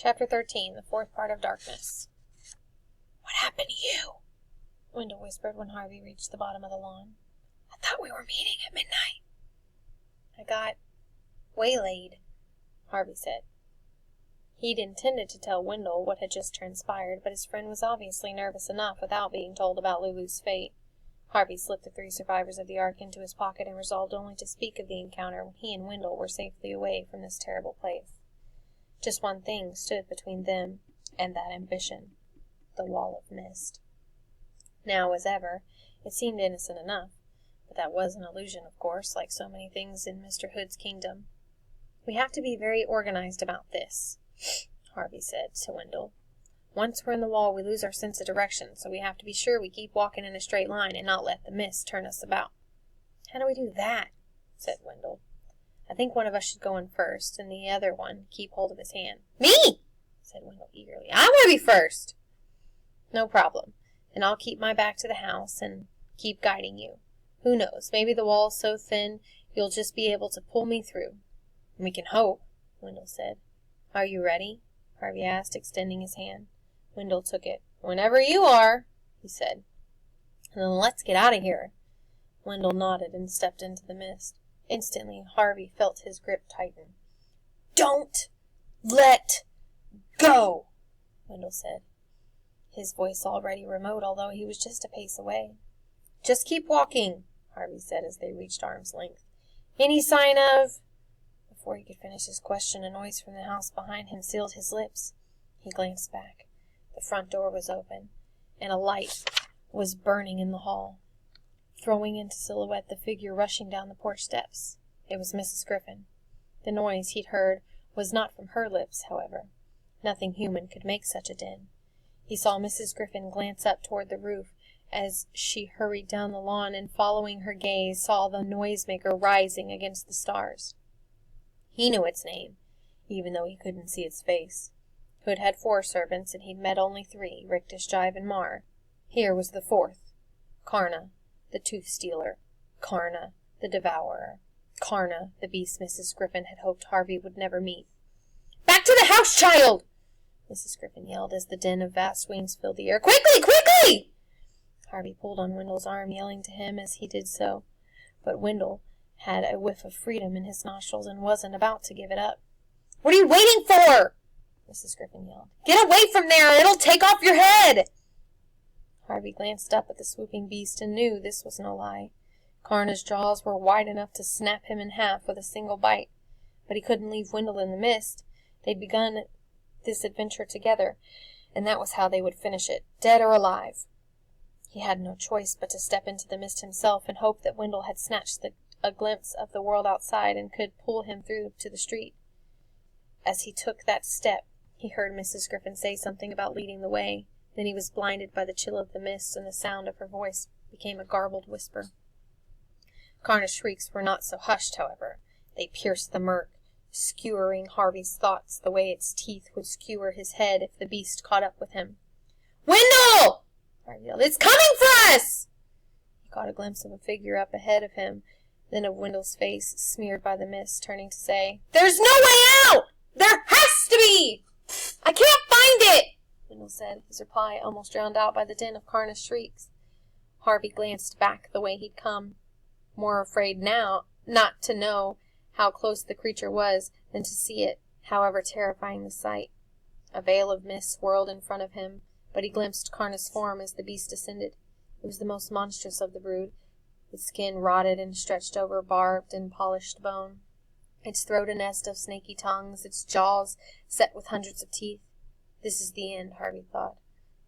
Chapter 13, the fourth part of Darkness. "What happened to you?" Wendell whispered when Harvey reached the bottom of the lawn. "I thought we were meeting at midnight." "I got waylaid," Harvey said. He'd intended to tell Wendell what had just transpired, but his friend was obviously nervous enough without being told about Lulu's fate. Harvey slipped the 3 survivors of the Ark into his pocket and resolved only to speak of the encounter when he and Wendell were safely away from this terrible place. Just one thing stood between them and that ambition: the wall of mist. Now, as ever, it seemed innocent enough, but that was an illusion, of course, like so many things in Mr. Hood's kingdom. "We have to be very organized about this," Harvey said to Wendell. "Once we're in the wall, we lose our sense of direction, so we have to be sure we keep walking in a straight line and not let the mist turn us about." "How do we do that?" said Wendell. "I think one of us should go in first, and the other one keep hold of his hand." "Me!" said Wendell eagerly. "I want to be first." "No problem. Then I'll keep my back to the house and keep guiding you. Who knows, maybe the wall's so thin you'll just be able to pull me through." "We can hope," Wendell said. "Are you ready?" Harvey asked, extending his hand. Wendell took it. "Whenever you are," he said. "Then let's get out of here." Wendell nodded and stepped into the mist. Instantly, Harvey felt his grip tighten. "Don't let go," Wendell said, his voice already remote, although he was just a pace away. "Just keep walking," Harvey said as they reached arm's length. "Any sign of—" Before he could finish his question, a noise from the house behind him sealed his lips. He glanced back. The front door was open, and a light was burning in the hall, throwing into silhouette the figure rushing down the porch steps. It was Mrs. Griffin. The noise he'd heard was not from her lips, however. Nothing human could make such a din. He saw Mrs. Griffin glance up toward the roof as she hurried down the lawn, and following her gaze saw the noisemaker rising against the stars. He knew its name, even though he couldn't see its face. Hood had 4 servants, and he'd met only 3, Rictus, Jive, and Mar. Here was the 4th. Karna, the tooth-stealer. Karna, the devourer. Karna, the beast Mrs. Griffin had hoped Harvey would never meet. "Back to the house, child!" Mrs. Griffin yelled as the din of vast wings filled the air. "Quickly, quickly!" Harvey pulled on Wendell's arm, yelling to him as he did so. But Wendell had a whiff of freedom in his nostrils and wasn't about to give it up. "What are you waiting for?" Mrs. Griffin yelled. "Get away from there! It'll take off your head!" Harvey glanced up at the swooping beast and knew this was no lie. Karna's jaws were wide enough to snap him in half with a single bite. But he couldn't leave Wendell in the mist. They'd begun this adventure together, and that was how they would finish it, dead or alive. He had no choice but to step into the mist himself and hope that Wendell had snatched a glimpse of the world outside and could pull him through to the street. As he took that step, he heard Mrs. Griffin say something about leading the way. Then he was blinded by the chill of the mist, and the sound of her voice became a garbled whisper. Karna's shrieks were not so hushed, however. They pierced the murk, skewering Harvey's thoughts the way its teeth would skewer his head if the beast caught up with him. "Wendell!" Harvey yelled. "It's coming for us!" He caught a glimpse of a figure up ahead of him, then of Wendell's face, smeared by the mist, turning to say, "There's no way out! There has to be! I can't find it!" Wendell said, his reply almost drowned out by the din of Karna's shrieks. Harvey glanced back the way he'd come, more afraid now not to know how close the creature was than to see it, however terrifying the sight. A veil of mist swirled in front of him, but he glimpsed Karna's form as the beast descended. It was the most monstrous of the brood, its skin rotted and stretched over barbed and polished bone, its throat a nest of snaky tongues, its jaws set with hundreds of teeth. "This is the end," Harvey thought.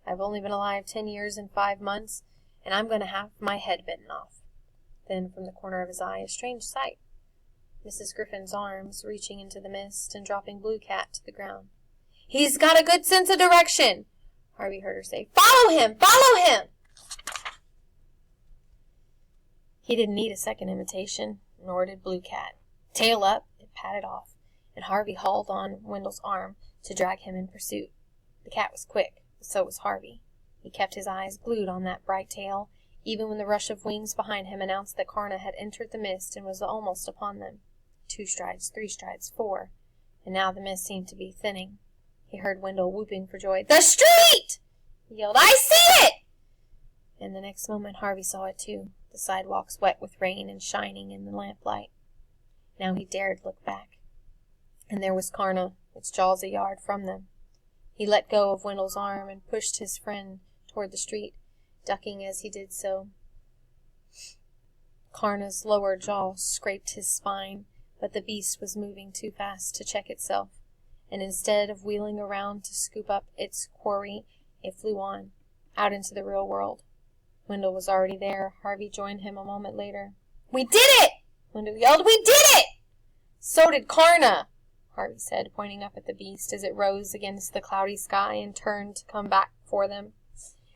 "I've only been alive 10 years and 5 months, and I'm going to have my head bitten off." Then, from the corner of his eye, a strange sight. Mrs. Griffin's arms reaching into the mist and dropping Blue Cat to the ground. "He's got a good sense of direction," Harvey heard her say. "Follow him! Follow him!" He didn't need a second invitation, nor did Blue Cat. Tail up, it padded off, and Harvey hauled on Wendell's arm to drag him in pursuit. The cat was quick, but so was Harvey. He kept his eyes glued on that bright tail, even when the rush of wings behind him announced that Karna had entered the mist and was almost upon them. 2 strides, 3 strides, 4, and now the mist seemed to be thinning. He heard Wendell whooping for joy. "The street!" he yelled. "I see it!" And the next moment Harvey saw it too, the sidewalks wet with rain and shining in the lamplight. Now he dared look back. And there was Karna, its jaws a yard from them. He let go of Wendell's arm and pushed his friend toward the street, ducking as he did so. Karna's lower jaw scraped his spine, but the beast was moving too fast to check itself, and instead of wheeling around to scoop up its quarry, it flew on, out into the real world. Wendell was already there. Harvey joined him a moment later. "We did it!" Wendell yelled. "We did it!" "So did Karna," Harvey said, pointing up at the beast as it rose against the cloudy sky and turned to come back for them.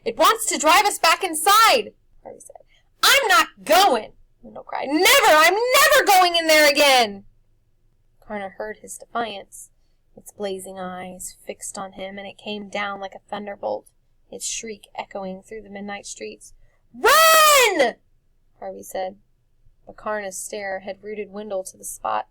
"It wants to drive us back inside," Harvey said. "I'm not going," Wendell cried. "Never! I'm never going in there again!" Karna heard his defiance, its blazing eyes fixed on him, and it came down like a thunderbolt, its shriek echoing through the midnight streets. "Run!" Harvey said. But Karna's stare had rooted Wendell to the spot.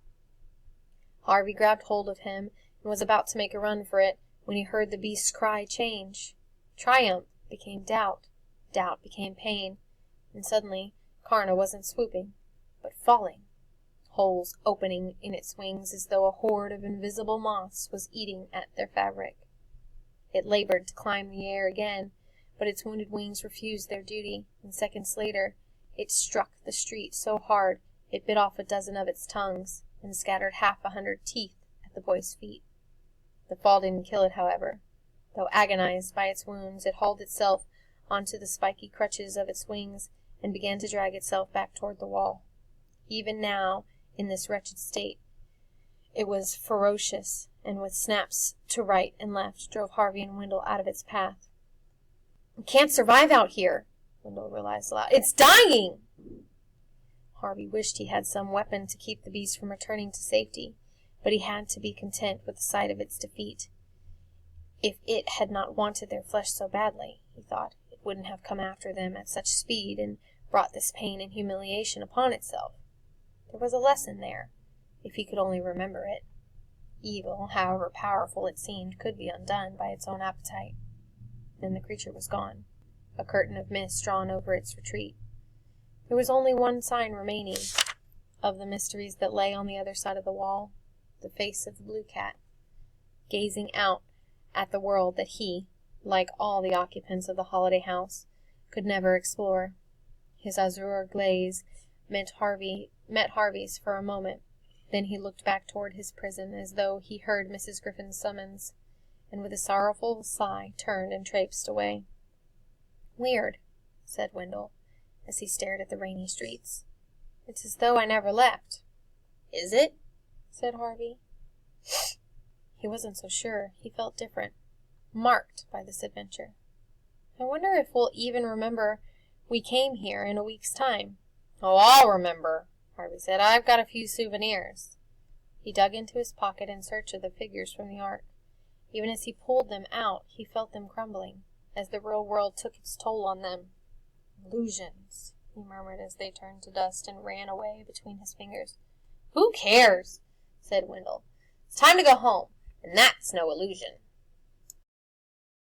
Harvey grabbed hold of him and was about to make a run for it when he heard the beast's cry change. Triumph became doubt, doubt became pain, and suddenly Karna wasn't swooping, but falling, holes opening in its wings as though a horde of invisible moths was eating at their fabric. It labored to climb the air again, but its wounded wings refused their duty, and seconds later it struck the street so hard it bit off a dozen of its tongues and scattered 100 teeth at the boy's feet. The fall didn't kill it, however. Though agonized by its wounds, it hauled itself onto the spiky crutches of its wings and began to drag itself back toward the wall. Even now, in this wretched state, it was ferocious, and with snaps to right and left drove Harvey and Wendell out of its path. "We can't survive out here," Wendell realized aloud. "It's dying!" Harvey wished he had some weapon to keep the beast from returning to safety, but he had to be content with the sight of its defeat. If it had not wanted their flesh so badly, he thought, it wouldn't have come after them at such speed and brought this pain and humiliation upon itself. There was a lesson there, if he could only remember it. Evil, however powerful it seemed, could be undone by its own appetite. Then the creature was gone, a curtain of mist drawn over its retreat. There was only one sign remaining of the mysteries that lay on the other side of the wall, the face of the blue cat, gazing out at the world that he, like all the occupants of the holiday house, could never explore. His azure glaze met Harvey's for a moment. Then he looked back toward his prison as though he heard Mrs. Griffin's summons, and with a sorrowful sigh turned and traipsed away. "Weird," said Wendell, as he stared at the rainy streets. "It's as though I never left." "Is it?" said Harvey. He wasn't so sure. He felt different, marked by this adventure. "I wonder if we'll even remember we came here in a week's time." "Oh, I'll remember," Harvey said. "I've got a few souvenirs." He dug into his pocket in search of the figures from the ark. Even as he pulled them out, he felt them crumbling, as the real world took its toll on them. "Illusions," he murmured as they turned to dust and ran away between his fingers. "Who cares?" said Wendell. "It's time to go home, and that's no illusion."